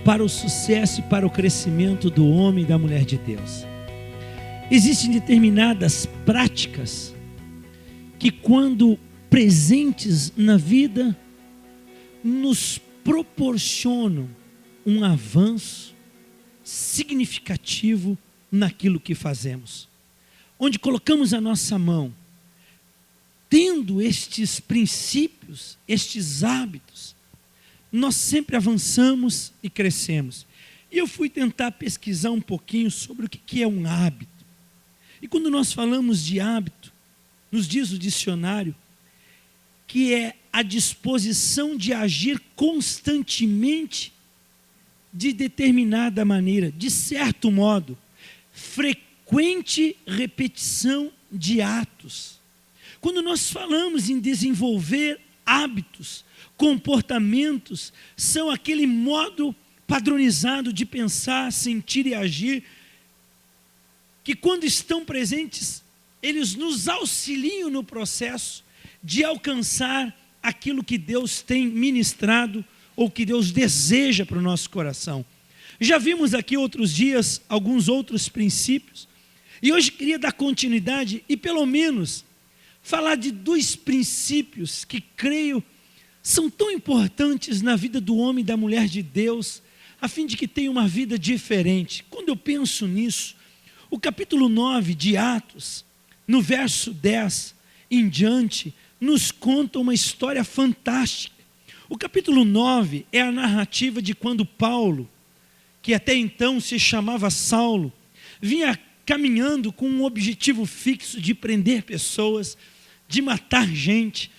para o sucesso e para o crescimento do homem e da mulher de Deus. Existem determinadas práticas que, quando presentes na vida, nos proporcionam um avanço significativo naquilo que fazemos. Onde colocamos a nossa mão, tendo estes princípios, estes hábitos, nós sempre avançamos e crescemos. E eu fui tentar pesquisar um pouquinho sobre o que é um hábito. E quando nós falamos de hábito, nos diz o dicionário que é a disposição de agir constantemente de determinada maneira, de certo modo, frequente repetição de atos. Quando nós falamos em desenvolver hábitos, comportamentos, são aquele modo padronizado de pensar, sentir e agir, que quando estão presentes, eles nos auxiliam no processo de alcançar aquilo que Deus tem ministrado ou que Deus deseja para o nosso coração. Já vimos aqui outros dias alguns outros princípios, e hoje queria dar continuidade e pelo menos falar de 2 princípios que creio são tão importantes na vida do homem e da mulher de Deus, a fim de que tenha uma vida diferente. Quando eu penso nisso, o capítulo 9 de Atos, no verso 10 em diante, nos conta uma história fantástica. O capítulo 9 é a narrativa de quando Paulo, que até então se chamava Saulo, vinha caminhando com um objetivo fixo de prender pessoas, de matar gente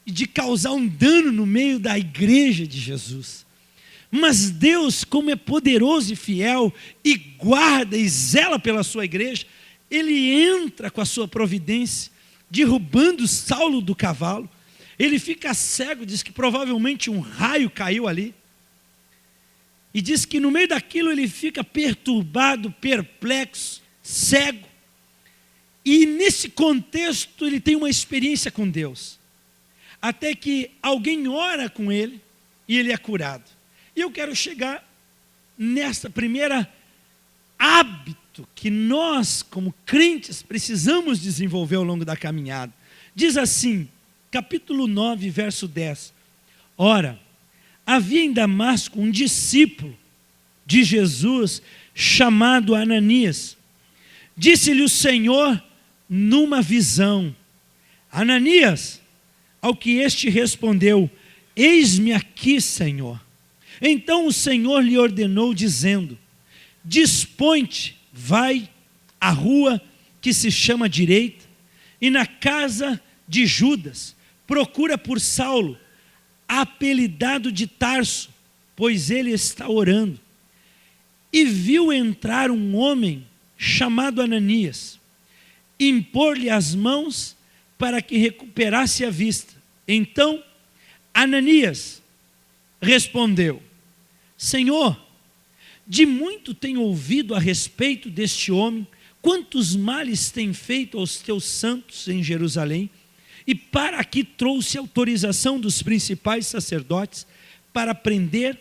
e de causar um dano no meio da igreja de Jesus. Mas Deus, como é poderoso e fiel e guarda e zela pela sua igreja, Ele entra com a sua providência, derrubando Saulo do cavalo. Ele fica cego, diz que provavelmente um raio caiu ali. E diz que no meio daquilo ele fica perturbado, perplexo, cego. E nesse contexto ele tem uma experiência com Deus. Até que alguém ora com ele e ele é curado. E eu quero chegar nessa primeira hábito que nós, como crentes, precisamos desenvolver ao longo da caminhada. Diz assim, capítulo 9, verso 10. Ora, havia em Damasco um discípulo de Jesus chamado Ananias. Disse-lhe o Senhor numa visão: Ananias. Ao que este respondeu: eis-me aqui, Senhor. Então o Senhor lhe ordenou, dizendo: dispõe-te, vai à rua que se chama Direita, e na casa de Judas, procura por Saulo, apelidado de Tarso, pois ele está orando. E viu entrar um homem chamado Ananias, impor-lhe as mãos para que recuperasse a vista. Então Ananias respondeu: Senhor, de muito tenho ouvido a respeito deste homem, quantos males tem feito aos teus santos em Jerusalém, e para aqui trouxe autorização dos principais sacerdotes para prender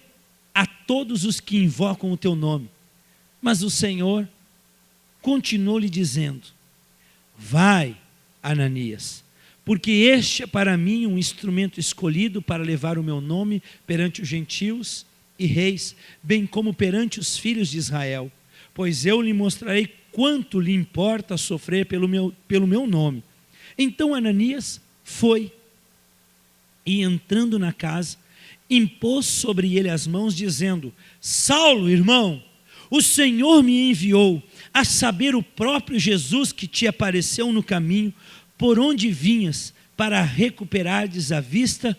a todos os que invocam o teu nome. Mas o Senhor continuou lhe dizendo: vai, Ananias, porque este é para mim um instrumento escolhido para levar o meu nome perante os gentios e reis, bem como perante os filhos de Israel, pois eu lhe mostrarei quanto lhe importa sofrer pelo meu nome. Então Ananias foi, e entrando na casa, impôs sobre ele as mãos, dizendo: Saulo, irmão, o Senhor me enviou, a saber, o próprio Jesus que te apareceu no caminho, por onde vinhas, para recuperares a vista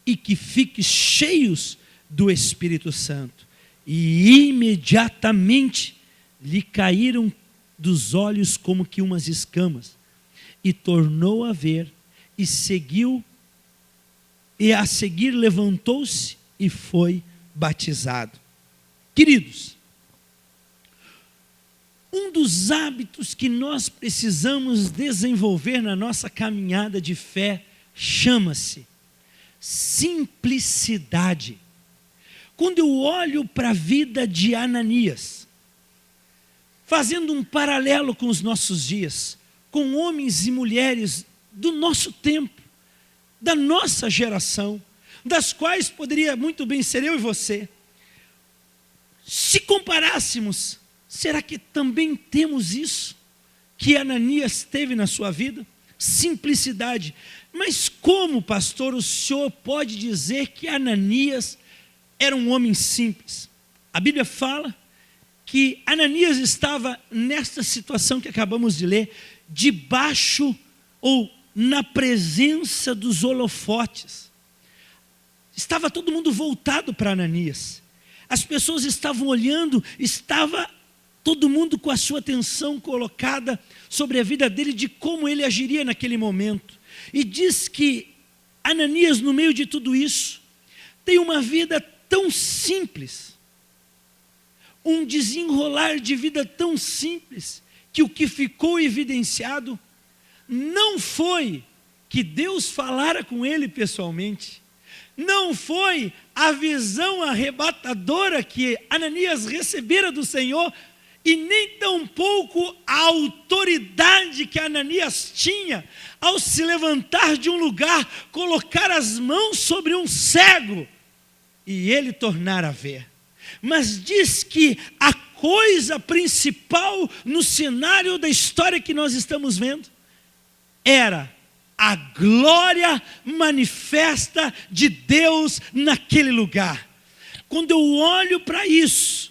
e que fiques cheios do Espírito Santo. E imediatamente lhe caíram dos olhos como que umas escamas, e tornou a ver, e seguiu, e a seguir levantou-se e foi batizado. Queridos, um dos hábitos que nós precisamos desenvolver na nossa caminhada de fé chama-se simplicidade. quando eu olho para a vida de Ananias, fazendo um paralelo com os nossos dias, com homens e mulheres do nosso tempo, da nossa geração, das quais poderia muito bem ser eu e você, se comparássemos, será que também temos isso que Ananias teve na sua vida? Simplicidade. Mas como, pastor, o senhor pode dizer que Ananias era um homem simples? A Bíblia fala que Ananias estava nesta situação que acabamos de ler, debaixo ou na presença dos holofotes. Estava todo mundo voltado para Ananias. As pessoas estavam olhando, estava todo mundo com a sua atenção colocada sobre a vida dele, de como ele agiria naquele momento. E diz que Ananias, no meio de tudo isso, tem uma vida tão simples, um desenrolar de vida tão simples, que o que ficou evidenciado não foi que Deus falara com ele pessoalmente, não foi a visão arrebatadora que Ananias recebera do Senhor, e nem tampouco a autoridade que Ananias tinha ao se levantar de um lugar, colocar as mãos sobre um cego e ele tornar a ver. Mas diz que a coisa principal no cenário da história que nós estamos vendo era a glória manifesta de Deus naquele lugar. Quando eu olho para isso,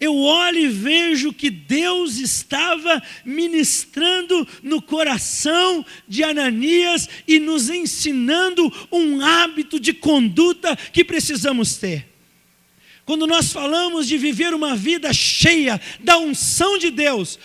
eu olho e vejo que Deus estava ministrando no coração de Ananias e nos ensinando um hábito de conduta que precisamos ter. Quando nós falamos de viver uma vida cheia da unção de Deus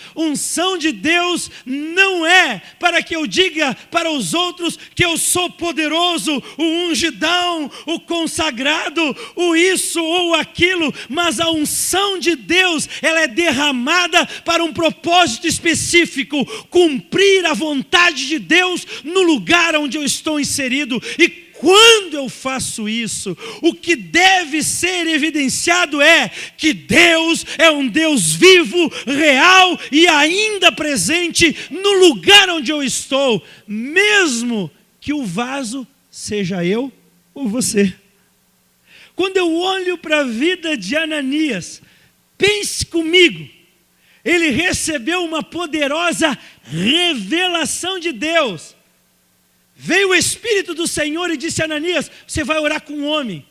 não é para que eu diga para os outros que eu sou poderoso, o ungidão, o consagrado, o isso ou aquilo, mas a unção de Deus, ela é derramada para um propósito específico, cumprir a vontade de Deus no lugar onde eu estou inserido. E quando eu faço isso, o que deve ser evidenciado é que Deus é um Deus vivo, real e ainda presente no lugar onde eu estou, mesmo que o vaso seja eu ou você. Quando eu olho para a vida de Ananias, pense comigo, ele recebeu uma poderosa revelação de Deus. Veio o Espírito do Senhor e disse a Ananias: você vai orar com um homem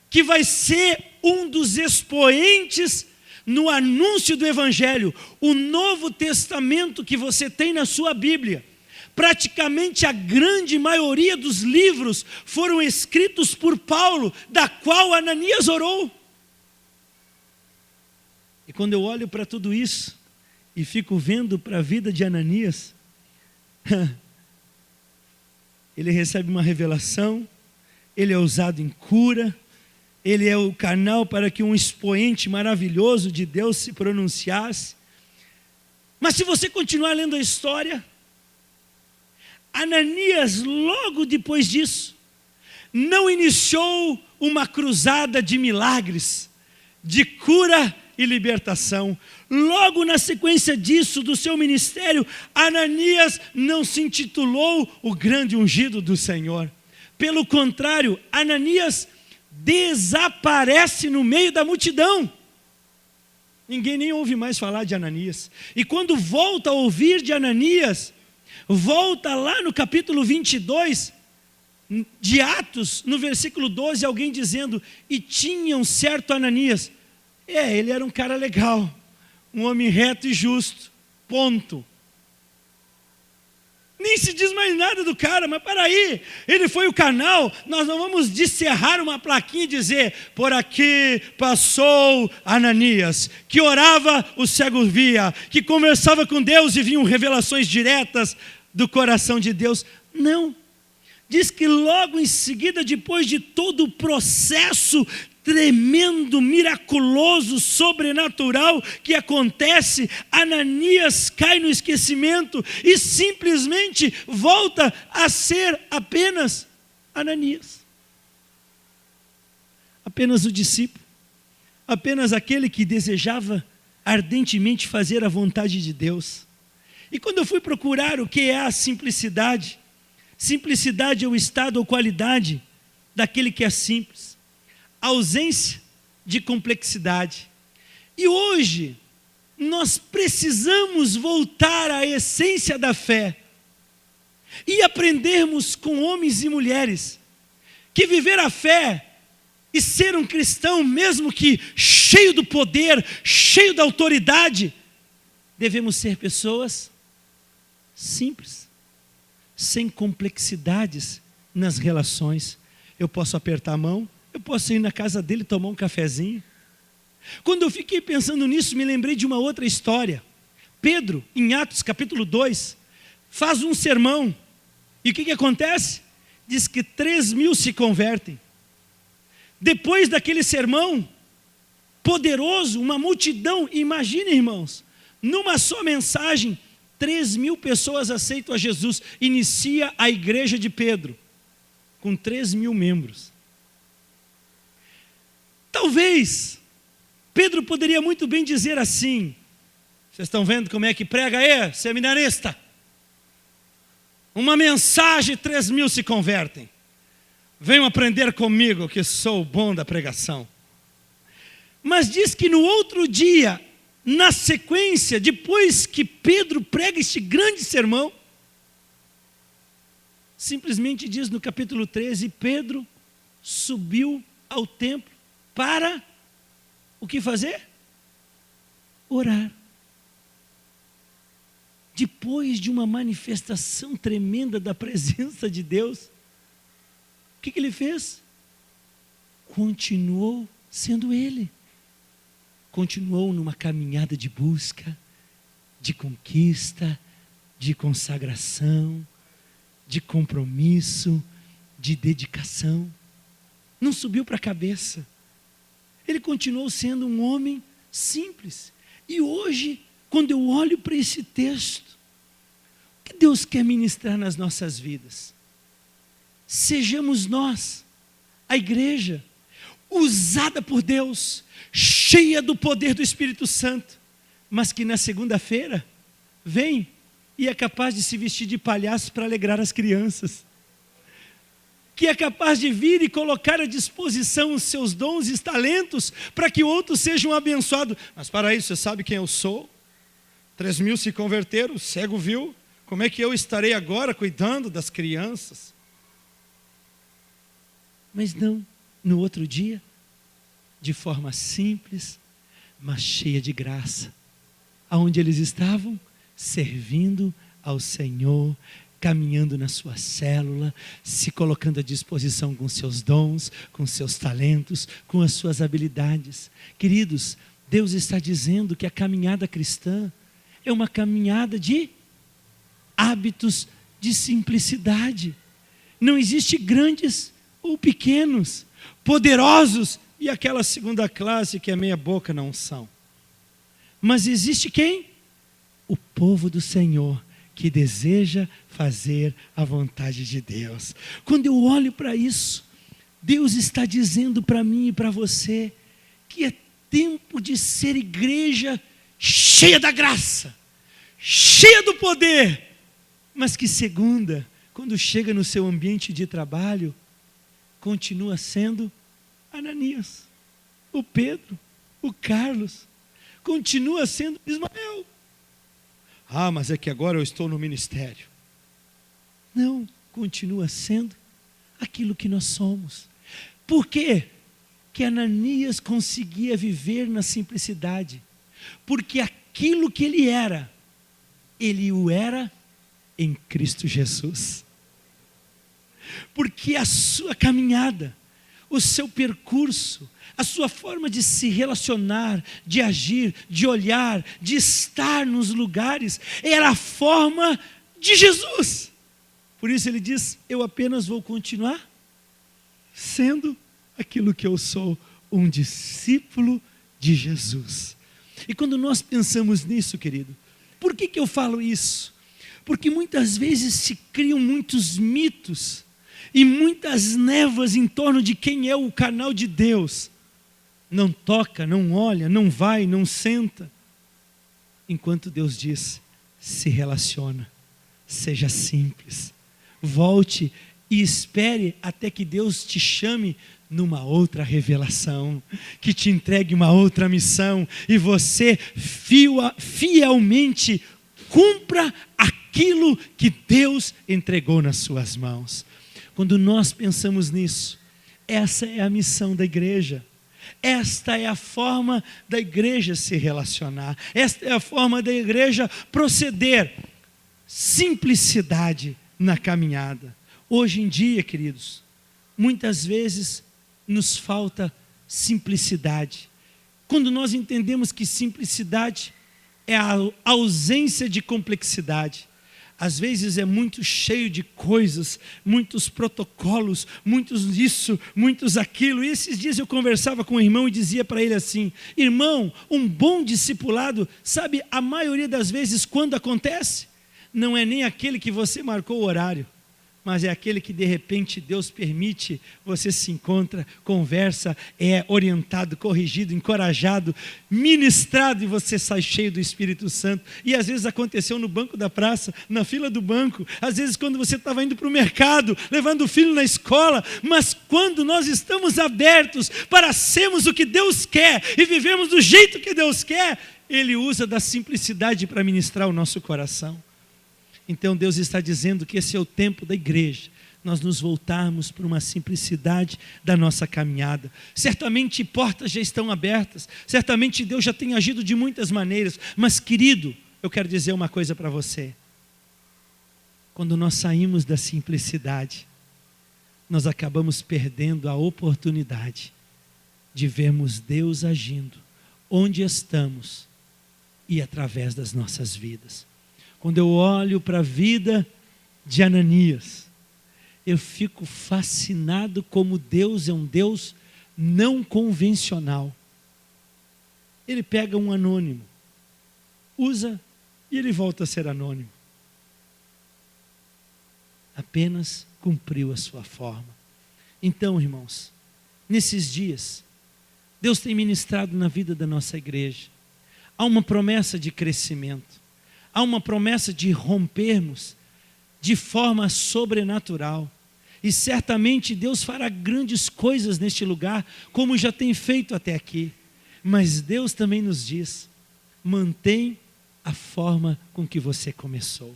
que vai ser um dos expoentes no anúncio do Evangelho. O Novo Testamento que você tem na sua Bíblia, praticamente a grande maioria dos livros foram escritos por Paulo, da qual Ananias orou. E quando eu olho para tudo isso e fico vendo para a vida de Ananias, ele recebe uma revelação, ele é usado em cura, ele é o canal para que um expoente maravilhoso de Deus se pronunciasse. Mas se você continuar lendo a história, Ananias, logo depois disso, não iniciou uma cruzada de milagres, de cura e libertação. Logo na sequência disso, do seu ministério, Ananias não se intitulou o grande ungido do Senhor. Pelo contrário, Ananias desaparece no meio da multidão. Ninguém nem ouve mais falar de Ananias. E quando volta a ouvir de Ananias, volta lá no capítulo 22 de Atos, no versículo 12, alguém dizendo: e tinha um certo Ananias. Ele era um cara legal, um homem reto e justo, ponto. Nem se diz mais nada do cara, mas peraí, ele foi o canal, nós não vamos descerrar uma plaquinha e dizer: por aqui passou Ananias, que orava, o cego via, que conversava com Deus e vinham revelações diretas do coração de Deus. Não, diz que logo em seguida, depois de todo o processo tremendo, miraculoso, sobrenatural que acontece, Ananias cai no esquecimento e simplesmente volta a ser apenas Ananias, apenas o discípulo. apenas aquele que desejava ardentemente fazer a vontade de Deus. E quando eu fui procurar o que é a simplicidade, simplicidade é o estado ou qualidade daquele que é simples, a ausência de complexidade. E hoje, nós precisamos voltar à essência da fé e aprendermos com homens e mulheres que viver a fé e ser um cristão, mesmo que cheio do poder, cheio da autoridade, devemos ser pessoas simples, sem complexidades nas relações. Eu posso apertar a mão, eu posso ir na casa dele tomar um cafezinho. Quando eu fiquei pensando nisso, me lembrei de uma outra história. Pedro, em Atos capítulo 2, faz um sermão. E o que acontece? Diz que 3.000 se convertem. Depois daquele sermão poderoso, uma multidão, imagine, irmãos, numa só mensagem, 3.000 pessoas aceitam a Jesus. Inicia a igreja de Pedro, com 3.000 membros. Talvez Pedro poderia muito bem dizer assim: vocês estão vendo como é que prega aí, seminarista? Uma mensagem, 3.000 se convertem. Venham aprender comigo que sou o bom da pregação. Mas diz que no outro dia, na sequência, depois que Pedro prega este grande sermão, simplesmente diz no capítulo 13, Pedro subiu ao templo para o que fazer? Orar. Depois de uma manifestação tremenda da presença de Deus, o que ele fez? Continuou sendo ele. Continuou numa caminhada de busca, de conquista, de consagração, de compromisso, de dedicação. Não subiu para a cabeça. Ele continuou sendo um homem simples. E hoje, quando eu olho para esse texto, o que Deus quer ministrar nas nossas vidas? Sejamos nós, a igreja, usada por Deus, cheia do poder do Espírito Santo, mas que na segunda-feira vem e é capaz de se vestir de palhaço para alegrar as crianças, que é capaz de vir e colocar à disposição os seus dons e talentos para que outros sejam abençoados. Mas para isso, você sabe quem eu sou? 3.000 se converteram, o cego viu. Como é que eu estarei agora cuidando das crianças? Mas não, no outro dia, de forma simples, mas cheia de graça, aonde eles estavam? Servindo ao Senhor, caminhando na sua célula, se colocando à disposição com seus dons, com seus talentos, com as suas habilidades. Queridos, Deus está dizendo que a caminhada cristã é uma caminhada de hábitos de simplicidade. Não existe grandes ou pequenos, poderosos e aquela segunda classe que é meia boca na unção. Mas existe quem? O povo do Senhor, que deseja fazer a vontade de Deus. Quando eu olho para isso, Deus está dizendo para mim e para você que é tempo de ser igreja cheia da graça, cheia do poder, mas que segunda, quando chega no seu ambiente de trabalho, continua sendo Ananias, o Pedro, o Carlos, continua sendo Ismael. Ah, mas é que agora eu estou no ministério. Não, continua sendo aquilo que nós somos. Por quê? Que Ananias conseguia viver na simplicidade, porque aquilo que ele o era em Cristo Jesus. Porque a sua caminhada, o seu percurso, a sua forma de se relacionar, de agir, de olhar, de estar nos lugares, era a forma de Jesus. Por isso ele diz: eu apenas vou continuar sendo aquilo que eu sou, um discípulo de Jesus. E quando nós pensamos nisso, querido, por que eu falo isso? Porque muitas vezes se criam muitos mitos e muitas névoas em torno de quem é o canal de Deus. não toca, não olha, não vai, não senta. Enquanto Deus diz, se relaciona, seja simples, volte e espere até que Deus te chame numa outra revelação, que te entregue uma outra missão, e você fielmente cumpra aquilo que Deus entregou nas suas mãos. Quando nós pensamos nisso, essa é a missão da igreja. Esta é a forma da igreja se relacionar. Esta é a forma da igreja proceder. Simplicidade na caminhada. Hoje em dia, queridos, muitas vezes nos falta simplicidade. Quando nós entendemos que simplicidade é a ausência de complexidade. Às vezes é muito cheio de coisas, muitos protocolos, muitos isso, muitos aquilo. E esses dias eu conversava com um irmão e dizia para ele assim: irmão, um bom discipulado, sabe a maioria das vezes quando acontece? Não é nem aquele que você marcou o horário, mas é aquele que de repente Deus permite, você se encontra, conversa, é orientado, corrigido, encorajado, ministrado, e você sai cheio do Espírito Santo. E às vezes aconteceu no banco da praça, na fila do banco, às vezes quando você estava indo para o mercado, levando o filho na escola. Mas quando nós estamos abertos para sermos o que Deus quer e vivemos do jeito que Deus quer, Ele usa da simplicidade para ministrar o nosso coração. Então Deus está dizendo que esse é o tempo da igreja, nós nos voltarmos para uma simplicidade da nossa caminhada. Certamente portas já estão abertas, certamente Deus já tem agido de muitas maneiras, mas querido, eu quero dizer uma coisa para você. Quando nós saímos da simplicidade, nós acabamos perdendo a oportunidade de vermos Deus agindo onde estamos e através das nossas vidas. Quando eu olho para a vida de Ananias, eu fico fascinado como Deus é um Deus não convencional. Ele pega um anônimo, usa e ele volta a ser anônimo. Apenas cumpriu a sua forma. Então, irmãos, nesses dias, Deus tem ministrado na vida da nossa igreja. Há uma promessa de crescimento. Há uma promessa de rompermos de forma sobrenatural. E certamente Deus fará grandes coisas neste lugar, como já tem feito até aqui. Mas Deus também nos diz: mantém a forma com que você começou.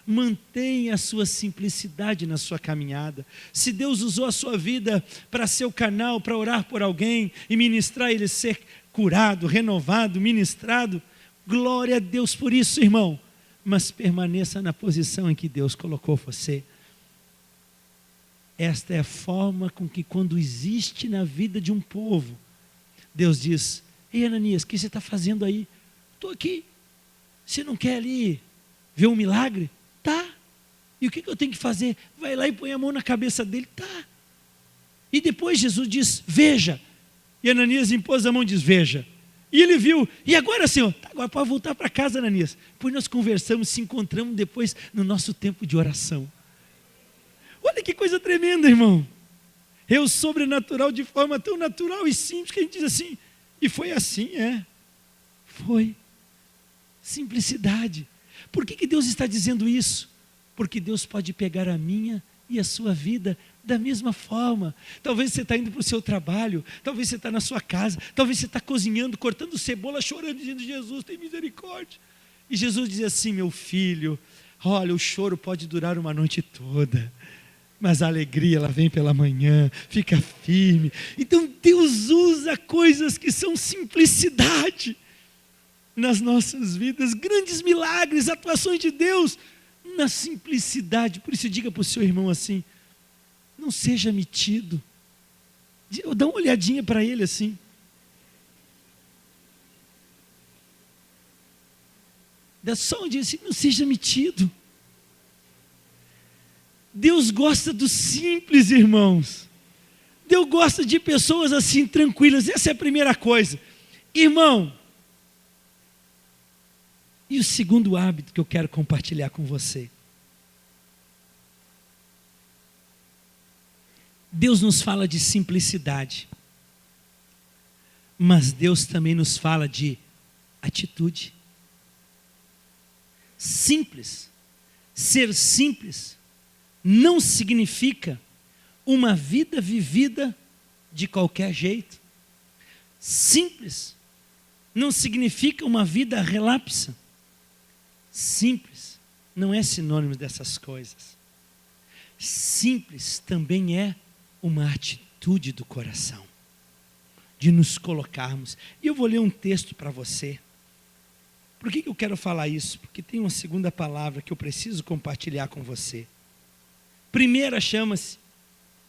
Mantenha a sua simplicidade na sua caminhada. Se Deus usou a sua vida para ser o canal, para orar por alguém e ministrar ele ser curado, renovado, ministrado, glória a Deus por isso, irmão. Mas permaneça na posição em que Deus colocou você. Esta é a forma com que, quando existe na vida de um povo, Deus diz: ei, Ananias, o que você está fazendo aí? Estou aqui. Você não quer ali ver um milagre? Tá. E o que eu tenho que fazer? Vai lá e põe a mão na cabeça dele. Tá. E depois Jesus diz: veja. E Ananias impôs a mão e diz: veja. E ele viu. E agora, Senhor? Tá, agora pode voltar para casa, Ananias. Depois nós conversamos, se encontramos depois no nosso tempo de oração. Olha que coisa tremenda, irmão. É o sobrenatural de forma tão natural e simples que a gente diz assim: e foi assim, foi. Simplicidade. Por que Deus está dizendo isso? Porque Deus pode pegar a minha e a sua vida da mesma forma. Talvez você está indo para o seu trabalho, talvez você está na sua casa, talvez você está cozinhando, cortando cebola, chorando, dizendo: Jesus, tem misericórdia. E Jesus diz assim: meu filho, olha, o choro pode durar uma noite toda, mas a alegria, ela vem pela manhã. Fica firme. Então Deus usa coisas que são simplicidade nas nossas vidas, grandes milagres, atuações de Deus na simplicidade. Por isso diga para o seu irmão assim: não seja metido. Dá uma olhadinha para ele assim. Dá só um dia assim: não seja metido. Deus gosta dos simples, irmãos. Deus gosta de pessoas assim, tranquilas. Essa é a primeira coisa. Irmão, e o segundo hábito que eu quero compartilhar com você. Deus nos fala de simplicidade, mas Deus também nos fala de atitude. Simples. Ser simples não significa uma vida vivida de qualquer jeito. Simples não significa uma vida relapsa. Simples não é sinônimo dessas coisas. Simples também é uma atitude do coração, de nos colocarmos. E eu vou ler um texto para você. Por que eu quero falar isso? Porque tem uma segunda palavra que eu preciso compartilhar com você. Primeira chama-se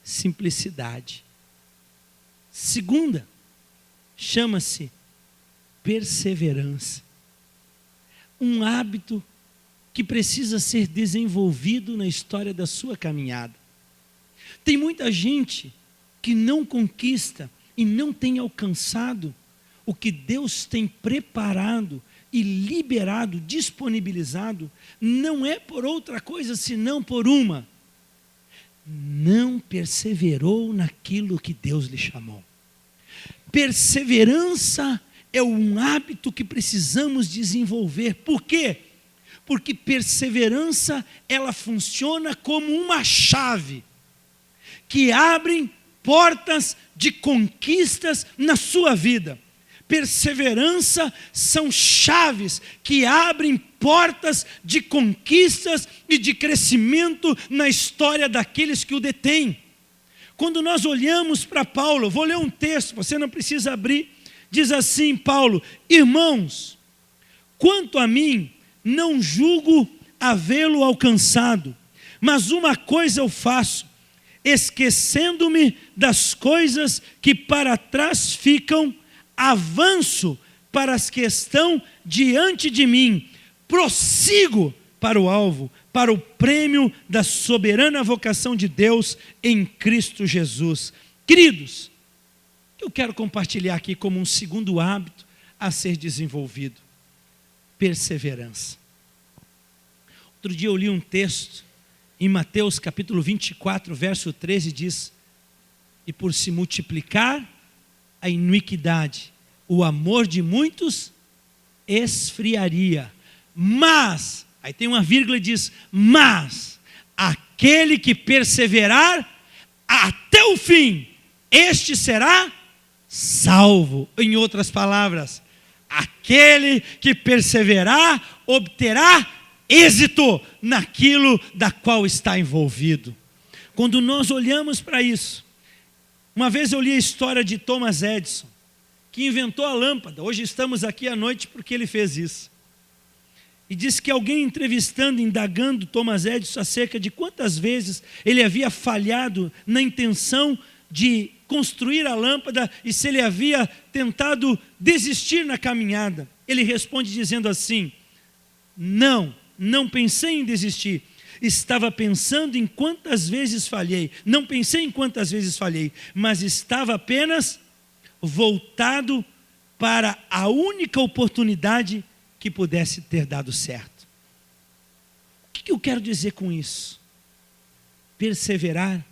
simplicidade. Segunda chama-se perseverança. Um hábito que precisa ser desenvolvido na história da sua caminhada. Tem muita gente que não conquista e não tem alcançado o que Deus tem preparado e liberado, disponibilizado, não é por outra coisa senão por uma: não perseverou naquilo que Deus lhe chamou. Perseverança é um hábito que precisamos desenvolver. Por quê? Porque perseverança, ela funciona como uma chave que abre portas de conquistas na sua vida. Perseverança são chaves que abrem portas de conquistas e de crescimento na história daqueles que o detêm. Quando nós olhamos para Paulo, vou ler um texto, você não precisa abrir, diz assim Paulo: irmãos, quanto a mim, não julgo havê-lo alcançado, mas uma coisa eu faço, esquecendo-me das coisas que para trás ficam, avanço para as que estão diante de mim, prossigo para o alvo, para o prêmio da soberana vocação de Deus em Cristo Jesus. Queridos, eu quero compartilhar aqui como um segundo hábito a ser desenvolvido: perseverança. Outro dia eu li um texto em Mateus capítulo 24, verso 13, diz: e por se multiplicar a iniquidade, o amor de muitos esfriaria. Mas, aí tem uma vírgula e diz: mas aquele que perseverar até o fim, este será salvo. Em outras palavras, aquele que perseverar obterá êxito naquilo da qual está envolvido. Quando nós olhamos para isso, uma vez eu li a história de Thomas Edison, que inventou a lâmpada. Hoje estamos aqui à noite porque ele fez isso. E disse que alguém entrevistando, indagando Thomas Edison acerca de quantas vezes ele havia falhado na intenção de construir a lâmpada e se ele havia tentado desistir na caminhada. Ele responde dizendo assim: não pensei em desistir. Estava pensando em quantas vezes falhei. Não pensei em quantas vezes falhei, mas estava apenas voltado para a única oportunidade que pudesse ter dado certo. O que eu quero dizer com isso? Perseverar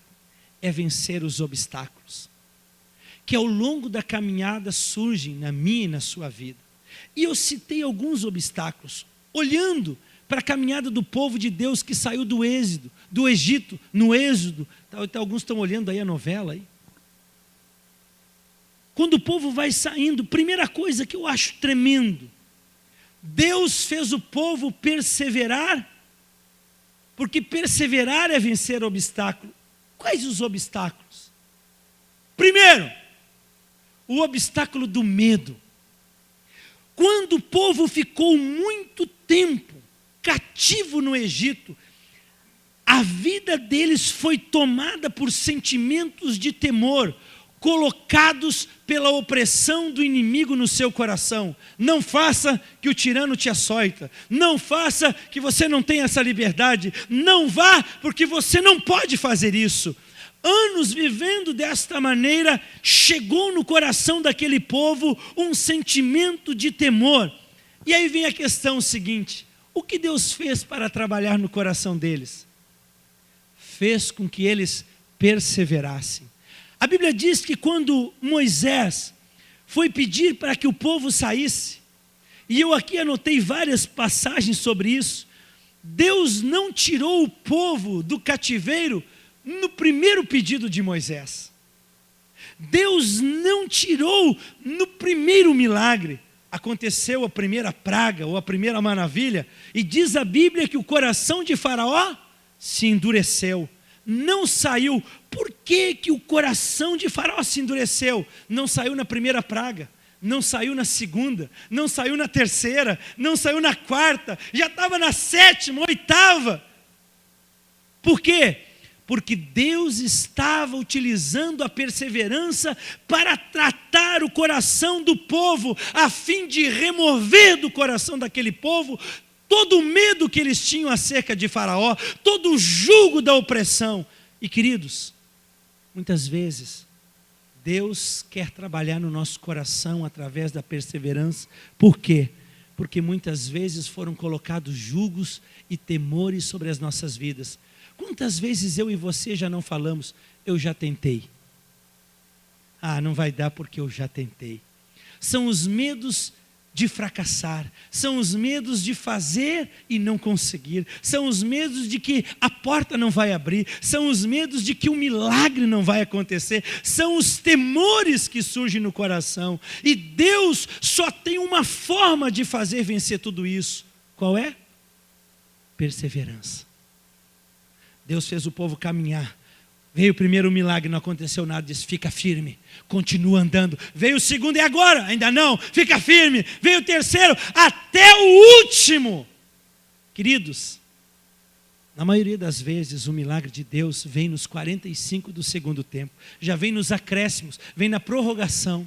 é vencer os obstáculos que ao longo da caminhada surgem na minha e na sua vida. E eu citei alguns obstáculos, olhando para a caminhada do povo de Deus que saiu do Egito, no Êxodo. Alguns estão olhando aí a novela aí. Quando o povo vai saindo, primeira coisa que eu acho tremendo: Deus fez o povo perseverar, porque perseverar é vencer o obstáculo. Quais os obstáculos? Primeiro, o obstáculo do medo. Quando o povo ficou muito tempo cativo no Egito, a vida deles foi tomada por sentimentos de temor, colocados pela opressão do inimigo no seu coração. Não faça que o tirano te açoita. Não faça que você não tenha essa liberdade. Não vá porque você não pode fazer isso. Anos vivendo desta maneira, chegou no coração daquele povo um sentimento de temor. E aí vem a questão seguinte: o que Deus fez para trabalhar no coração deles? Fez com que eles perseverassem. A Bíblia diz que quando Moisés foi pedir para que o povo saísse. E eu aqui anotei várias passagens sobre isso. Deus não tirou o povo do cativeiro no primeiro pedido de Moisés. Deus não tirou no primeiro milagre. Aconteceu a primeira praga ou a primeira maravilha, e diz a Bíblia que o coração de Faraó se endureceu, não saiu. Por que que o coração de Faraó se endureceu? Não saiu na primeira praga, não saiu na segunda, não saiu na terceira, não saiu na quarta, já estava na sétima, oitava. Por quê? Porque Deus estava utilizando a perseverança para tratar o coração do povo, a fim de remover do coração daquele povo todo o medo que eles tinham acerca de Faraó, todo o jugo da opressão. E queridos, muitas vezes Deus quer trabalhar no nosso coração através da perseverança. Por quê? Porque muitas vezes foram colocados jugos e temores sobre as nossas vidas. Quantas vezes eu e você já não falamos, eu já tentei. Ah, não vai dar porque eu já tentei. São os medos de fracassar, são os medos de fazer e não conseguir, são os medos de que a porta não vai abrir, são os medos de que um milagre não vai acontecer, são os temores que surgem no coração. E Deus só tem uma forma de fazer vencer tudo isso. Qual é? Perseverança. Deus fez o povo caminhar. Veio o primeiro milagre, não aconteceu nada, disse: fica firme, continua andando. Veio o segundo, e agora? Ainda não, fica firme. Veio o terceiro, até o último. Queridos, na maioria das vezes o milagre de Deus vem nos 45 do segundo tempo, já vem nos acréscimos, vem na prorrogação.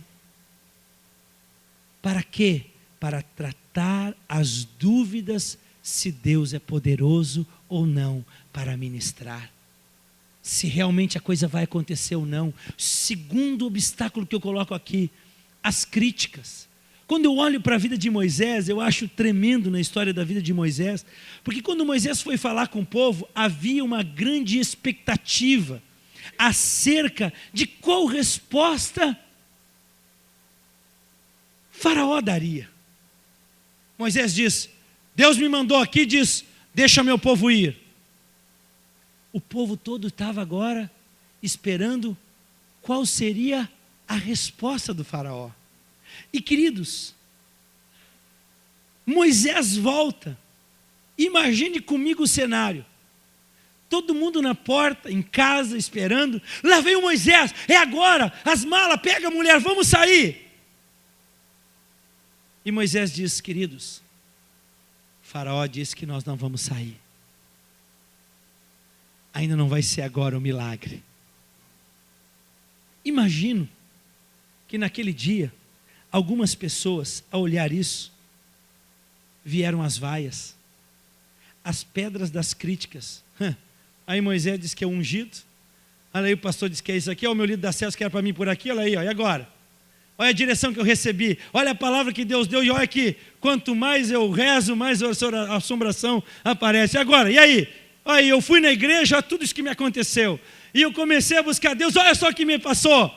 Para quê? Para tratar as dúvidas se Deus é poderoso ou não para ministrar. Se realmente a coisa vai acontecer ou não. Segundo obstáculo que eu coloco aqui, as críticas. Quando eu olho para a vida de Moisés, eu acho tremendo na história da vida de Moisés, porque quando Moisés foi falar com o povo, havia uma grande expectativa acerca de qual resposta Faraó daria. Moisés diz: Deus me mandou aqui, diz: deixa meu povo ir. O povo todo estava agora esperando qual seria a resposta do faraó. E queridos, Moisés volta. Imagine comigo o cenário. Todo mundo na porta, em casa, esperando. Lá vem o Moisés, é agora, as malas, pega a mulher, vamos sair. E Moisés diz: queridos, Faraó disse que nós não vamos sair. Ainda não vai ser agora o milagre. Imagino que naquele dia, algumas pessoas, ao olhar isso, vieram as vaias, as pedras das críticas. Aí Moisés diz que é ungido. Olha aí, o pastor diz que é isso aqui. Olha o meu líder da célula que era para mim por aqui. Olha aí, ó, e agora? Olha a direção que eu recebi. Olha a palavra que Deus deu. E olha aqui, quanto mais eu rezo, mais a assombração aparece. E agora, e aí? Olha, eu fui na igreja, olha tudo isso que me aconteceu. E eu comecei a buscar Deus, olha só o que me passou.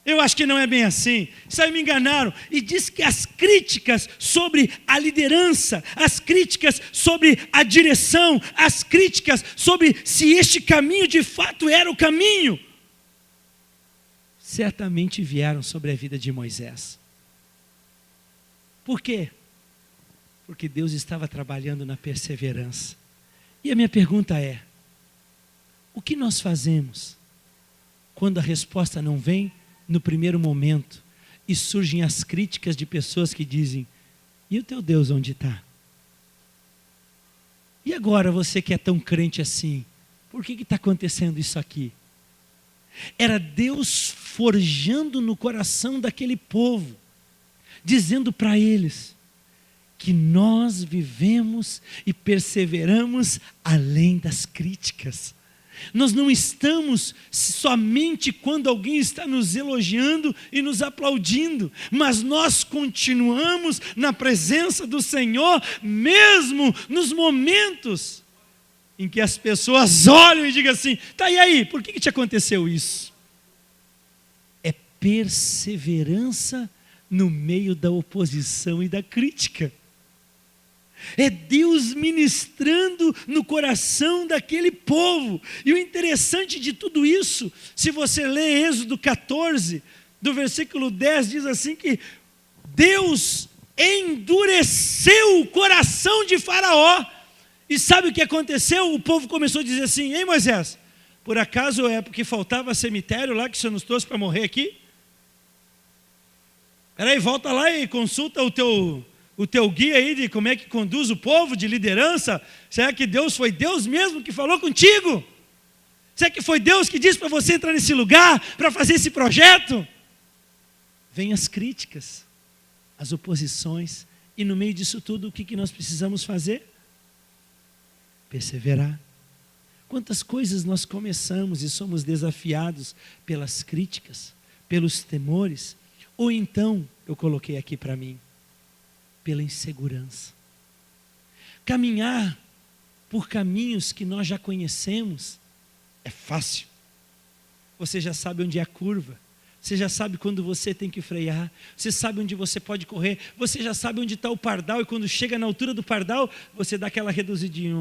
Eu acho que não é bem assim. Isso aí me enganaram. E diz que as críticas sobre a liderança, as críticas sobre a direção, as críticas sobre se este caminho de fato era o caminho, certamente vieram sobre a vida de Moisés. Por quê? Porque Deus estava trabalhando na perseverança. E a minha pergunta é: o que nós fazemos quando a resposta não vem no primeiro momento e surgem as críticas de pessoas que dizem: e o teu Deus onde está? E agora você que é tão crente assim, por que está acontecendo isso aqui? Era Deus forjando no coração daquele povo, dizendo para eles que nós vivemos e perseveramos além das críticas. Nós não estamos somente quando alguém está nos elogiando e nos aplaudindo, mas nós continuamos na presença do Senhor, mesmo nos momentos em que as pessoas olham e digam assim: tá, e aí, por que te aconteceu isso? É perseverança no meio da oposição e da crítica. É Deus ministrando no coração daquele povo. E o interessante de tudo isso, se você lê Êxodo 14, do versículo 10, diz assim que Deus endureceu o coração de Faraó. E sabe o que aconteceu? O povo começou a dizer assim: ei Moisés, por acaso é porque faltava cemitério lá que o Senhor nos trouxe para morrer aqui? Peraí, volta lá e consulta o teu guia aí de como é que conduz o povo, de liderança. Será que foi Deus mesmo que falou contigo? Será que foi Deus que disse para você entrar nesse lugar, para fazer esse projeto? Vêm as críticas, as oposições, e no meio disso tudo, o que nós precisamos fazer? Perseverar. Quantas coisas nós começamos e somos desafiados pelas críticas, pelos temores, ou então, eu coloquei aqui para mim, pela insegurança. Caminhar por caminhos que nós já conhecemos é fácil. Você já sabe onde é a curva, você já sabe quando você tem que frear, você sabe onde você pode correr, você já sabe onde está o pardal, e quando chega na altura do pardal, você dá aquela reduzidinha.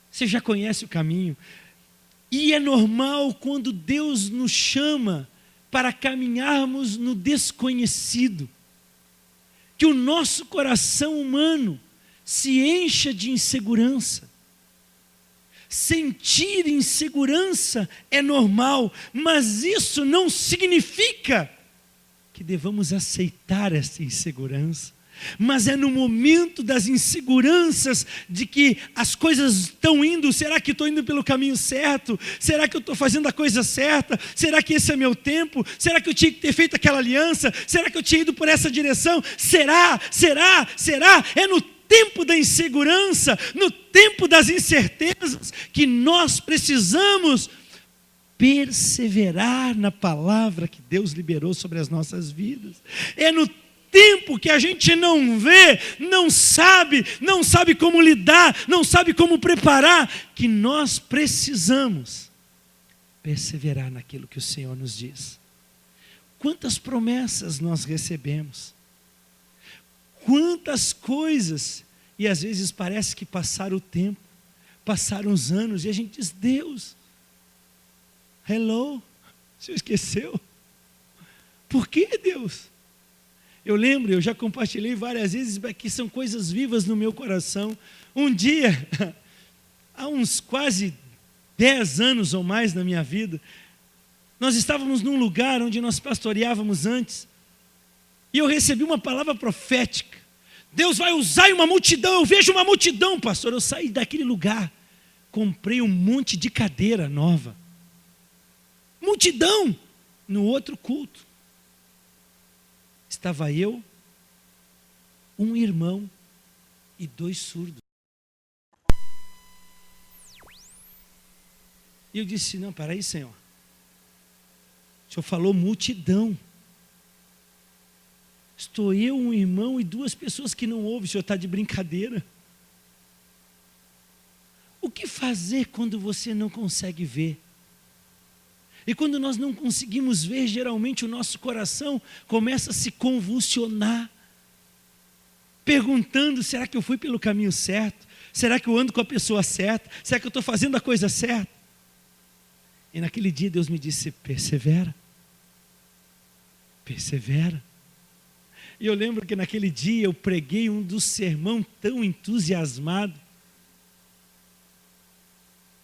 Você já conhece o caminho. E é normal quando Deus nos chama para caminharmos no desconhecido, que o nosso coração humano se encha de insegurança. Sentir insegurança é normal, mas isso não significa que devamos aceitar essa insegurança. Mas é no momento das inseguranças, de que as coisas estão indo, será que estou indo pelo caminho certo? Será que eu estou fazendo a coisa certa? Será que esse é meu tempo? Será que eu tinha que ter feito aquela aliança? Será que eu tinha ido por essa direção? Será? É no tempo da insegurança, no tempo das incertezas, que nós precisamos perseverar na palavra que Deus liberou sobre as nossas vidas. É no tempo que a gente não vê, não sabe como lidar, não sabe como preparar, que nós precisamos perseverar naquilo que o Senhor nos diz. Quantas promessas nós recebemos, quantas coisas, e às vezes parece que passaram o tempo, passaram os anos, e a gente diz: Deus, hello, o Senhor esqueceu? Por que, Deus? Eu lembro, eu já compartilhei várias vezes, que são coisas vivas no meu coração. Um dia, há uns quase 10 anos ou mais na minha vida, nós estávamos num lugar onde nós pastoreávamos antes, e eu recebi uma palavra profética. Deus vai usar uma multidão, eu vejo uma multidão, pastor. Eu saí daquele lugar, comprei um monte de cadeira nova. Multidão. No outro culto, estava eu, um irmão e 2 surdos. E eu disse: não, para aí, Senhor. O Senhor falou multidão. Estou eu, um irmão e 2 pessoas que não ouvem. O Senhor está de brincadeira. O que fazer quando você não consegue ver? E quando nós não conseguimos ver, geralmente o nosso coração começa a se convulsionar, perguntando: será que eu fui pelo caminho certo? Será que eu ando com a pessoa certa? Será que eu estou fazendo a coisa certa? E naquele dia Deus me disse: persevera, persevera. E eu lembro que naquele dia eu preguei um dos sermões tão entusiasmado,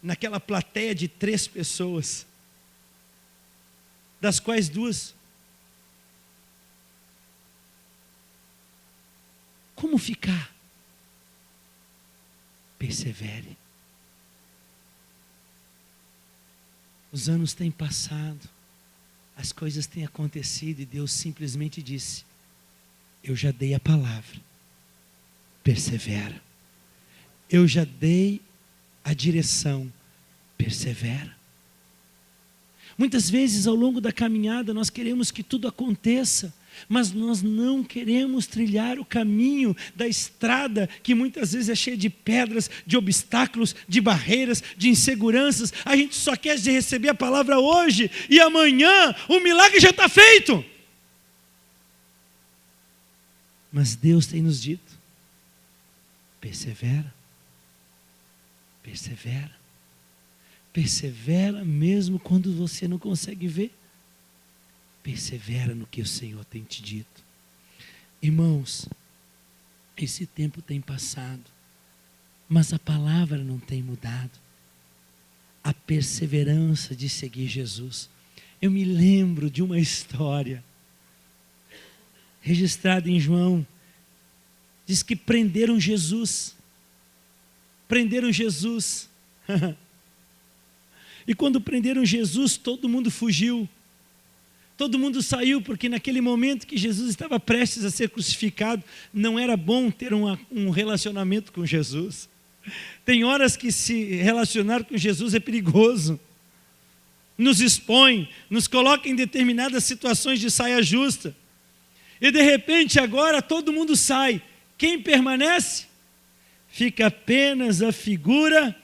naquela plateia de 3 pessoas, das quais 2. Como ficar? Persevere. Os anos têm passado, as coisas têm acontecido, e Deus simplesmente disse: eu já dei a palavra, persevera. Eu já dei a direção, persevera. Muitas vezes ao longo da caminhada nós queremos que tudo aconteça, mas nós não queremos trilhar o caminho da estrada que muitas vezes é cheia de pedras, de obstáculos, de barreiras, de inseguranças. A gente só quer receber a palavra hoje e amanhã o milagre já está feito. Mas Deus tem nos dito: persevera, persevera, persevera mesmo quando você não consegue ver. Persevera no que o Senhor tem te dito. Irmãos, esse tempo tem passado, mas a palavra não tem mudado. A perseverança de seguir Jesus. Eu me lembro de uma história registrada em João. Diz que prenderam Jesus. Prenderam Jesus. E quando prenderam Jesus, todo mundo fugiu. Todo mundo saiu, porque naquele momento que Jesus estava prestes a ser crucificado, não era bom ter um relacionamento com Jesus. Tem horas que se relacionar com Jesus é perigoso. Nos expõe, nos coloca em determinadas situações de saia justa. E de repente agora todo mundo sai. Quem permanece? Fica apenas a figura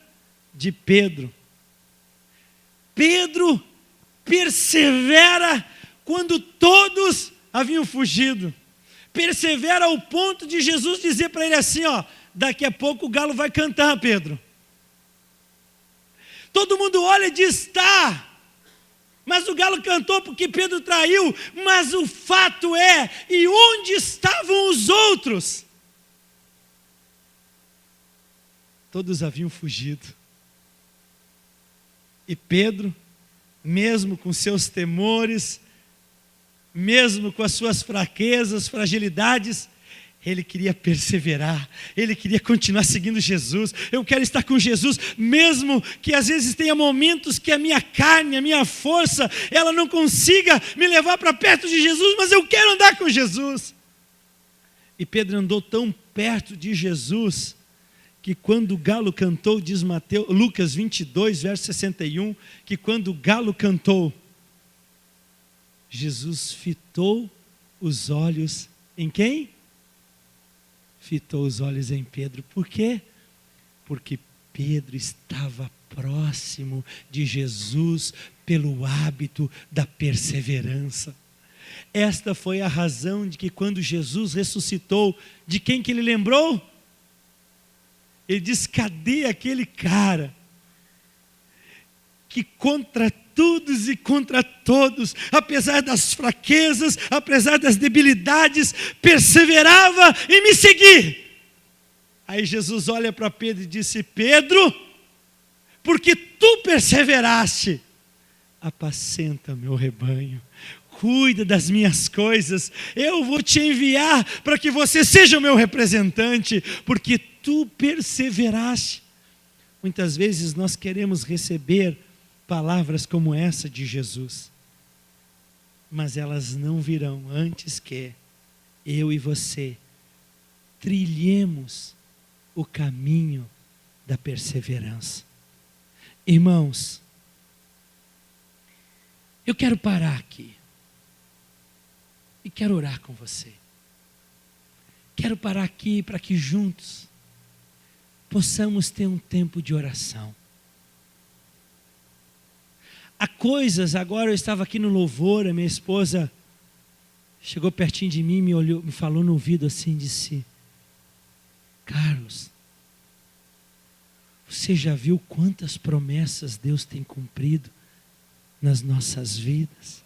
de Pedro. Pedro persevera quando todos haviam fugido. Persevera ao ponto de Jesus dizer para ele assim, ó: daqui a pouco o galo vai cantar, Pedro. Todo mundo olha e diz: tá, mas o galo cantou porque Pedro traiu. Mas o fato é, e onde estavam os outros? Todos haviam fugido. E Pedro, mesmo com seus temores, mesmo com as suas fraquezas, fragilidades, ele queria perseverar, ele queria continuar seguindo Jesus. Eu quero estar com Jesus, mesmo que às vezes tenha momentos que a minha carne, a minha força, ela não consiga me levar para perto de Jesus, mas eu quero andar com Jesus. E Pedro andou tão perto de Jesus, que quando o galo cantou, diz Lucas 22, verso 61, que quando o galo cantou, Jesus fitou os olhos em quem? Fitou os olhos em Pedro. Por quê? Porque Pedro estava próximo de Jesus pelo hábito da perseverança. Esta foi a razão de que quando Jesus ressuscitou, de quem que ele lembrou? Ele diz: cadê aquele cara que contra todos e contra todos, apesar das fraquezas, apesar das debilidades, perseverava em me seguir? Aí Jesus olha para Pedro e disse: Pedro, porque tu perseveraste, apacenta meu rebanho, cuida das minhas coisas, eu vou te enviar para que você seja o meu representante, porque tu perseveraste. Muitas vezes nós queremos receber palavras como essa de Jesus, mas elas não virão antes que eu e você trilhemos o caminho da perseverança. Irmãos, eu quero parar aqui e quero orar com você. Quero parar aqui para que juntos possamos ter um tempo de oração. Há coisas, agora eu estava aqui no louvor, a minha esposa chegou pertinho de mim, me olhou, me falou no ouvido assim, disse: Carlos, você já viu quantas promessas Deus tem cumprido nas nossas vidas?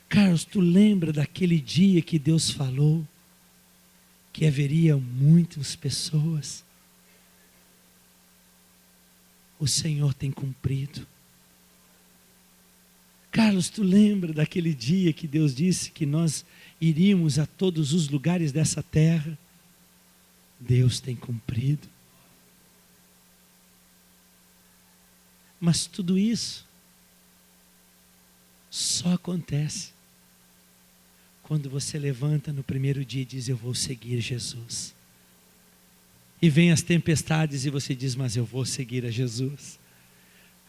Carlos, tu lembra daquele dia que Deus falou que haveria muitas pessoas? O Senhor tem cumprido. Carlos, tu lembra daquele dia que Deus disse que nós iríamos a todos os lugares dessa terra? Deus tem cumprido. Mas tudo isso só acontece quando você levanta no primeiro dia e diz: eu vou seguir Jesus. E vem as tempestades e você diz: mas eu vou seguir a Jesus.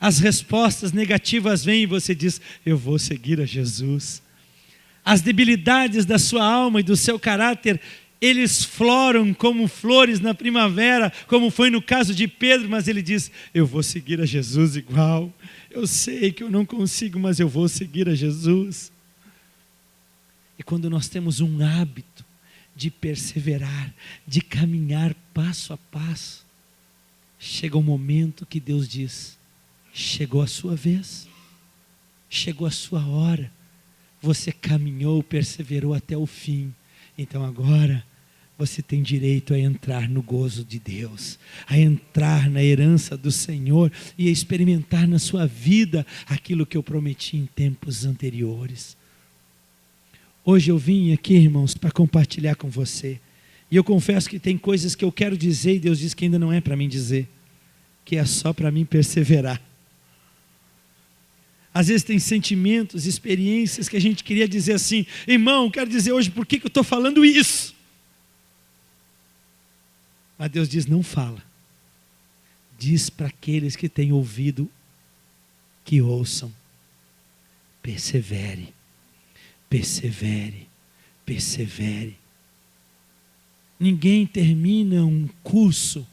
As respostas negativas vêm e você diz: eu vou seguir a Jesus. As debilidades da sua alma e do seu caráter, eles floram como flores na primavera, como foi no caso de Pedro, mas ele diz: eu vou seguir a Jesus igual. Eu sei que eu não consigo, mas eu vou seguir a Jesus. E quando nós temos um hábito de perseverar, de caminhar passo a passo, chega um momento que Deus diz: chegou a sua vez, chegou a sua hora, você caminhou, perseverou até o fim, então agora você tem direito a entrar no gozo de Deus, a entrar na herança do Senhor e a experimentar na sua vida aquilo que eu prometi em tempos anteriores. Hoje eu vim aqui, irmãos, para compartilhar com você, e eu confesso que tem coisas que eu quero dizer e Deus diz que ainda não é para mim dizer, que é só para mim perseverar. Às vezes tem sentimentos, experiências que a gente queria dizer assim: irmão, quero dizer hoje por que eu estou falando isso. Mas Deus diz: não fala. Diz para aqueles que têm ouvido que ouçam. Persevere, persevere, persevere. Ninguém termina um curso,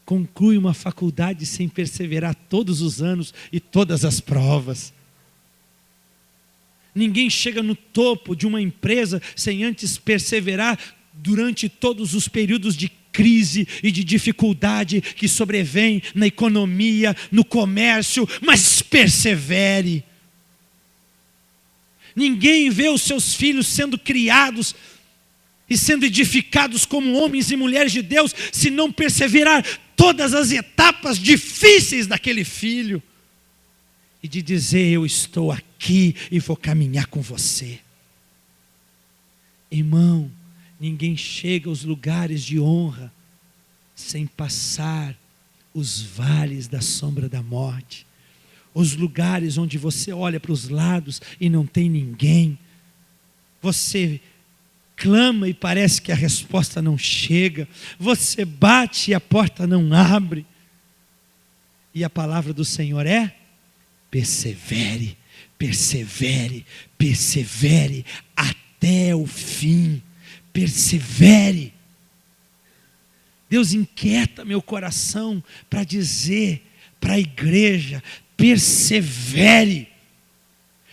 conclui uma faculdade sem perseverar todos os anos e todas as provas. Ninguém chega no topo de uma empresa sem antes perseverar durante todos os períodos de crise e de dificuldade que sobrevém na economia, no comércio, mas persevere. Ninguém vê os seus filhos sendo criados e sendo edificados como homens e mulheres de Deus se não perseverar todas as etapas difíceis daquele filho e de dizer: eu estou aqui e vou caminhar com você. Irmão, ninguém chega aos lugares de honra sem passar os vales da sombra da morte, os lugares onde você olha para os lados e não tem ninguém, você clama e parece que a resposta não chega, você bate e a porta não abre, e a palavra do Senhor é: persevere, persevere, persevere até o fim, persevere. Deus inquieta meu coração para dizer para a igreja: persevere.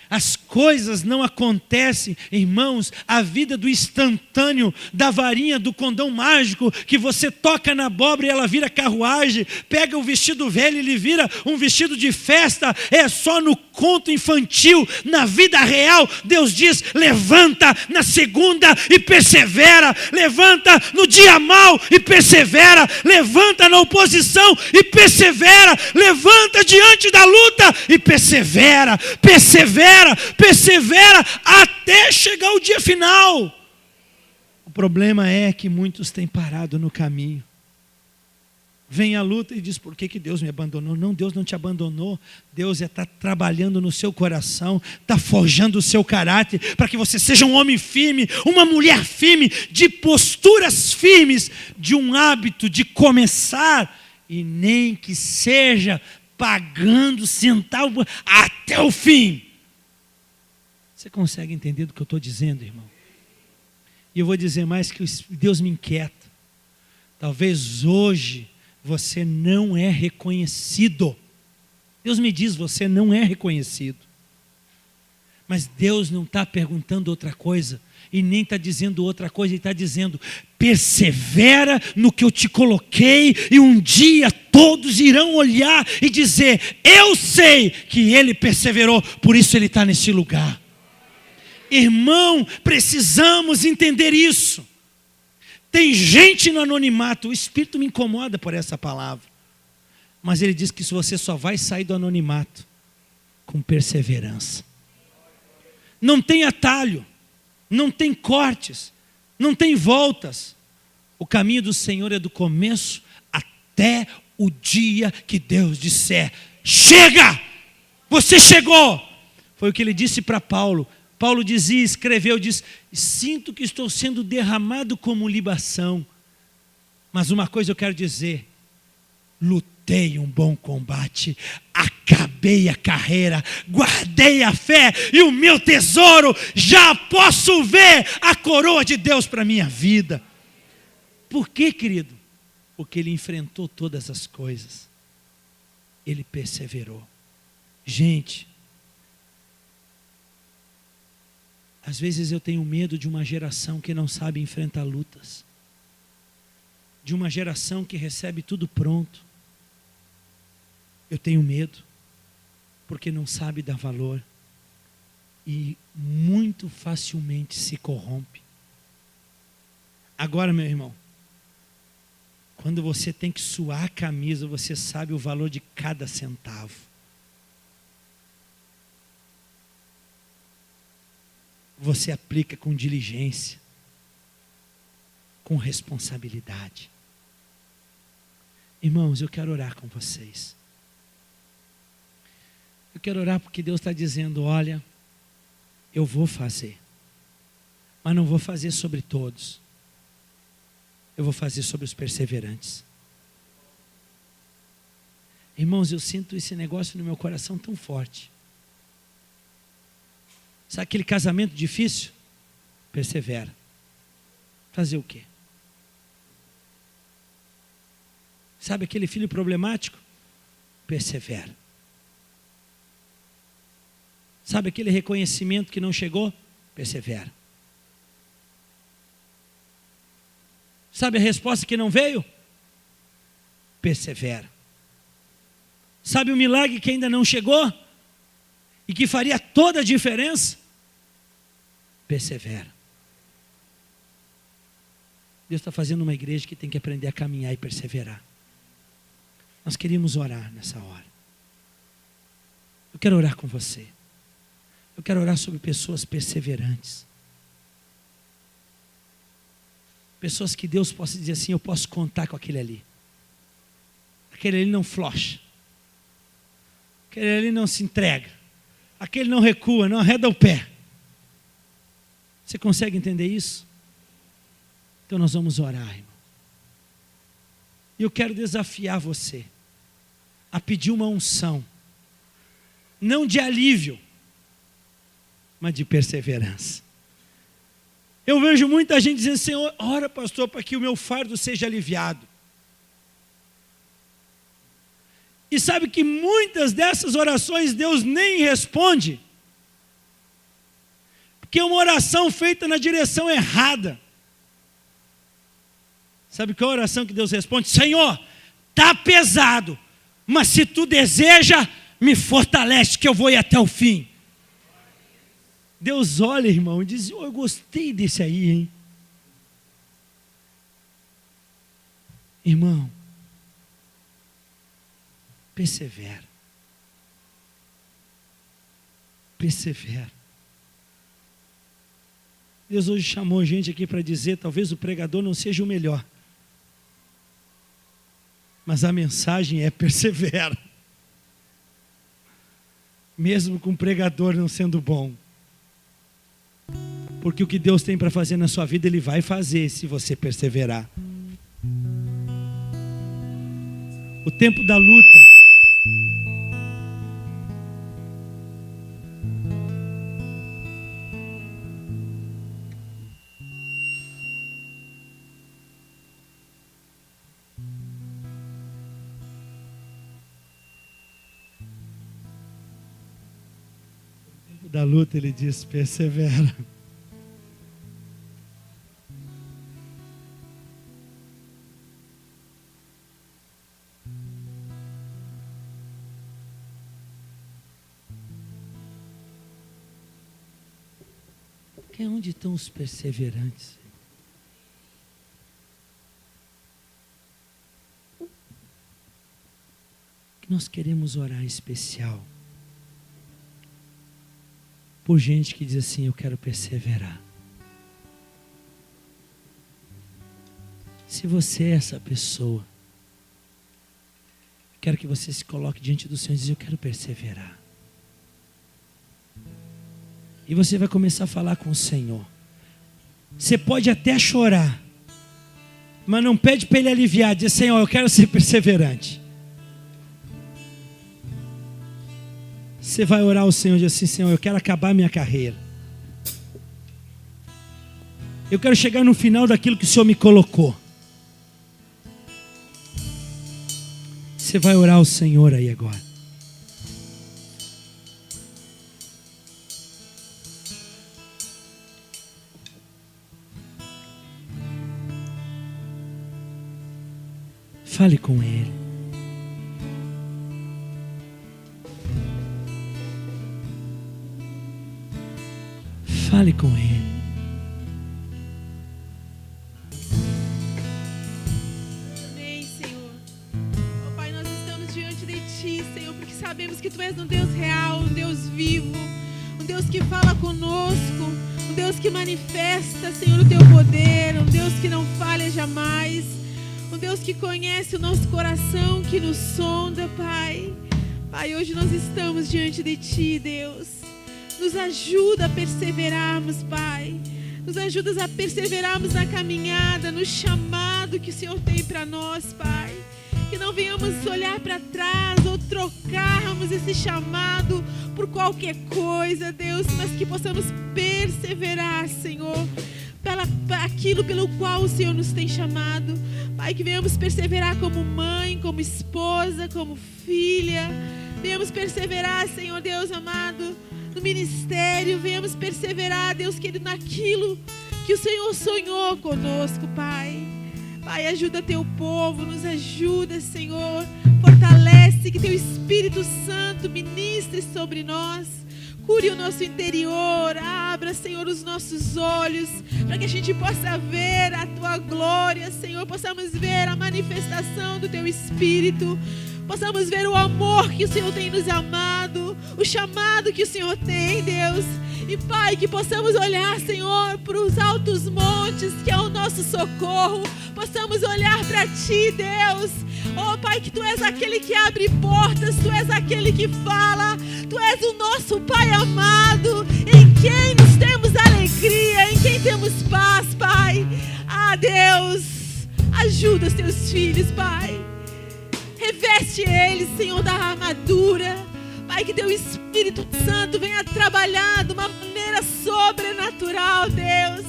As coisas não acontecem, irmãos, a vida do instantâneo, da varinha, do condão mágico, que você toca na abóbora e ela vira carruagem, pega o vestido velho e ele vira um vestido de festa, é só no conto infantil. Na vida real, Deus diz: levanta na segunda e persevera, levanta no dia mau e persevera, levanta na oposição e persevera, levanta diante da luta e persevera, persevera, persevera até chegar o dia final. O problema é que muitos têm parado no caminho. Vem a luta e diz: por que Deus me abandonou? Não, Deus não te abandonou. Deus está trabalhando no seu coração, está forjando o seu caráter, para que você seja um homem firme, uma mulher firme, de posturas firmes, de um hábito de começar, e nem que seja pagando centavo até o fim. Você consegue entender do que eu estou dizendo, irmão? E eu vou dizer mais, que Deus me inquieta. Talvez hoje você não é reconhecido. Deus me diz: você não é reconhecido. Mas Deus não está perguntando outra coisa, e nem está dizendo outra coisa. Ele está dizendo: persevera no que eu te coloquei, e um dia todos irão olhar e dizer: eu sei que ele perseverou, por isso ele está nesse lugar. Irmão, precisamos entender isso. Tem gente no anonimato. O Espírito me incomoda por essa palavra, mas ele diz que você só vai sair do anonimato com perseverança. Não tem atalho, não tem cortes, não tem voltas. O caminho do Senhor é do começo até o dia que Deus disser: chega, você chegou. Foi o que ele disse para Paulo. Paulo dizia, escreveu, diz: sinto que estou sendo derramado como libação, mas uma coisa eu quero dizer: lutei um bom combate, acabei a carreira, guardei a fé e o meu tesouro, já posso ver a coroa de Deus para a minha vida. Por quê, querido? Porque ele enfrentou todas as coisas, ele perseverou. Gente, às vezes eu tenho medo de uma geração que não sabe enfrentar lutas, de uma geração que recebe tudo pronto. Eu tenho medo, porque não sabe dar valor e muito facilmente se corrompe. Agora, meu irmão, quando você tem que suar a camisa, você sabe o valor de cada centavo. Você aplica com diligência, com responsabilidade. Irmãos, eu quero orar com vocês. Eu quero orar porque Deus está dizendo, olha, eu vou fazer, mas não vou fazer sobre todos. Eu vou fazer sobre os perseverantes. Irmãos, eu sinto esse negócio no meu coração tão forte. Sabe aquele casamento difícil? Persevera. Fazer o quê? Sabe aquele filho problemático? Persevera. Sabe aquele reconhecimento que não chegou? Persevera. Sabe a resposta que não veio? Persevera. Sabe o milagre que ainda não chegou? E que faria toda a diferença? Persevera. Deus está fazendo uma igreja que tem que aprender a caminhar e perseverar. Nós queríamos orar nessa hora. Eu quero orar com você. Eu quero orar sobre pessoas perseverantes. Pessoas que Deus possa dizer assim, eu posso contar com aquele ali. Aquele ali não flocha. Aquele ali não se entrega. Aquele não recua, não arreda o pé. Você consegue entender isso? Então nós vamos orar, irmão. E eu quero desafiar você a pedir uma unção, não de alívio, mas de perseverança. Eu vejo muita gente dizendo, Senhor, ora pastor, para que o meu fardo seja aliviado. E sabe que muitas dessas orações Deus nem responde, porque é uma oração feita na direção errada. Sabe qual é a oração que Deus responde? Senhor, está pesado, mas se tu deseja, me fortalece que eu vou ir até o fim. Deus olha, irmão, e diz, eu gostei desse aí, hein? Irmão, persevera. Persevera. Deus hoje chamou gente aqui para dizer, talvez o pregador não seja o melhor, mas a mensagem é persevera. Mesmo com o pregador não sendo bom. Porque o que Deus tem para fazer na sua vida, Ele vai fazer se você perseverar. O tempo da luta. O tempo da luta, Ele diz, persevera. Onde estão os perseverantes? Nós queremos orar em especial por gente que diz assim, eu quero perseverar. Se você é essa pessoa, quero que você se coloque diante do Senhor e diz, eu quero perseverar. E você vai começar a falar com o Senhor. Você pode até chorar, mas não pede para Ele aliviar. Diz, Senhor, eu quero ser perseverante. Você vai orar ao Senhor e dizer assim: Senhor, eu quero acabar minha carreira. Eu quero chegar no final daquilo que o Senhor me colocou. Você vai orar ao Senhor aí agora. Fale com Ele. Fale com Ele. Amém, Senhor. Oh, Pai, nós estamos diante de Ti, Senhor, porque sabemos que Tu és um Deus real, um Deus vivo, um Deus que fala conosco, um Deus que manifesta, Senhor, o Teu poder, um Deus que não falha jamais, um Deus que conhece o nosso coração, que nos sonda, Pai. Pai, hoje nós estamos diante de Ti, Deus. Nos ajuda a perseverarmos, Pai. Nos ajuda a perseverarmos na caminhada, no chamado que o Senhor tem para nós, Pai. Que não venhamos olhar para trás ou trocarmos esse chamado por qualquer coisa, Deus, mas que possamos perseverar, Senhor, aquilo pelo qual o Senhor nos tem chamado. Pai, que venhamos perseverar como mãe, como esposa, como filha. Venhamos perseverar, Senhor Deus amado, no ministério. Venhamos perseverar, Deus querido, naquilo que o Senhor sonhou conosco, Pai. Pai, ajuda Teu povo, nos ajuda, Senhor. Fortalece, que Teu Espírito Santo ministre sobre nós. Cure o nosso interior, abra, Senhor, os nossos olhos, para que a gente possa ver a Tua glória, Senhor, possamos ver a manifestação do Teu Espírito, possamos ver o amor que o Senhor tem nos amado, o chamado que o Senhor tem, Deus. E, Pai, que possamos olhar, Senhor, para os altos montes, que é o nosso socorro, possamos olhar para Ti, Deus. Oh, Pai, que Tu és aquele que abre portas, Tu és aquele que fala, Tu és o nosso Pai amado, em quem nos temos alegria, em quem temos paz, Pai. Ah, Deus, ajuda os Teus filhos, Pai. Reveste eles, Senhor, da armadura. Pai, que Teu Espírito Santo venha trabalhar de uma maneira sobrenatural, Deus.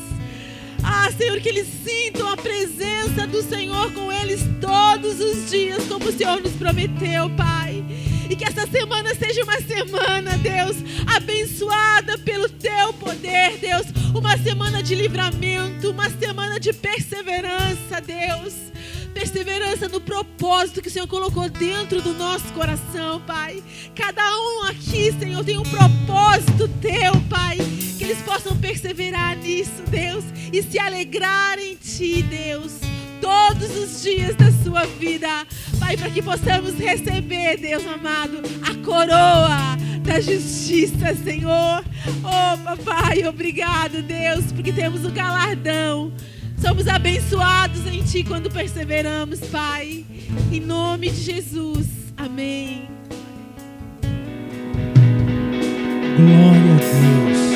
Ah, Senhor, que eles sintam a presença do Senhor com eles todos os dias, como o Senhor nos prometeu, Pai. E que essa semana seja uma semana, Deus, abençoada pelo Teu poder, Deus. Uma semana de livramento, uma semana de perseverança, Deus. Perseverança no propósito que o Senhor colocou dentro do nosso coração, Pai. Cada um aqui, Senhor, tem um propósito Teu, Pai. Que eles possam perseverar nisso, Deus, e se alegrar em Ti, Deus, todos os dias da sua vida, Pai, para que possamos receber, Deus amado, a coroa da justiça, Senhor. Oh, Papai, obrigado, Deus, porque temos o galardão. Somos abençoados em Ti quando perseveramos, Pai. Em nome de Jesus. Amém. Glória a Deus.